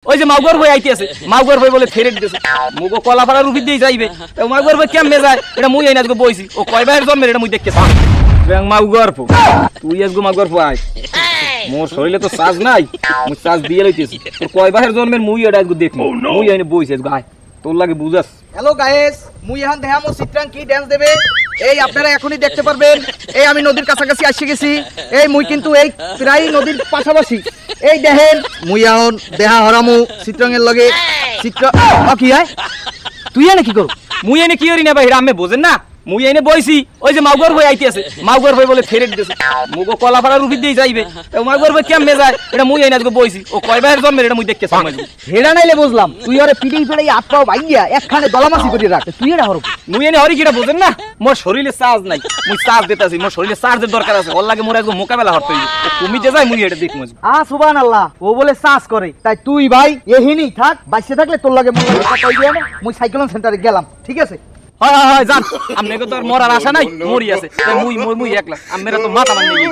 ওই যে মাউগর ভাই আইতে আছে মাউগর ভাই বলে ফেরে দিতেছে মুগো কলাপাড়ার রুপি দিয়ে যাইবে তো মাউগর ভাই কেমনে যায় এটা মুই আইনা আজকে বইছি ও কয় ভাইয়ের জন্মের এটা মুই দেখতেছি ব্যাং মাউগর ফু তুই আজকে মাউগর ফু আই মোর শরীরে তো সাজ নাই মুই সাজ দিয়ে লইতেছি তোর কয় ভাইয়ের জন্মের মুই এটা আজকে দেখমু মুই আইনে বইছি আজকে আয় তোর লাগে বুঝাস। হ্যালো গাইস, মুই এখন দেখামু চিত্রাং কি ডান্স দেবে। এই আপনারা এখনই দেখতে পারবেন। এই আমি নদীর কাছাকাছি আসি গেছি। এই মুই কিন্তু এই প্রায় নদীর পাশাপাশি। এই দেখেন মুই এখন দেহা হরামু চিত্রাং এর লগে চিত্র কি হয় তুই এনে কি করো? মুই এনে কি করি না ভাই রামে বোঝেন না মুই এনে বইছি ওই যে মাউগর ভাই আইতে আছে মাউগর ভাই বলে ফেরে দিতেছে মুগো কলাপাড়ার রুপি দিয়ে যাইবে তো মাউগর ভাই কেমনে যায় এটা মুই আইনা আজকে বইছি ও কয় ভাইয়ের জন্মের এটা মুই দেখতেছি হেডা নাইলে বুঝলাম তুই ওরে পিড়ি ফেড়ে হাত পাও ভাইয়া একখানে দলামাসি করে রাখ তুই এটা হরব মুই এনে হরি কিটা বোঝেন না মোর শরীরে চার্জ নাই মুই চার্জ দিতাছি মোর শরীরে চার্জের দরকার আছে ওর লাগে মোর আজকে মোকাবেলা হতে হইবে ও কমিতে যায় মুই এটা দেখমু সুবহানাল্লাহ ও বলে চাষ করে তাই তুই ভাই এহিনি থাক বাইসে থাকলে তোর লাগে মুই সাইকেল সেন্টারে গেলাম ঠিক আছে। হয় হয় হয় জান আমনে তো আর মরার আশা নাই মরি আছে মুই একলা আমরা তো মাথা মান নিয়ে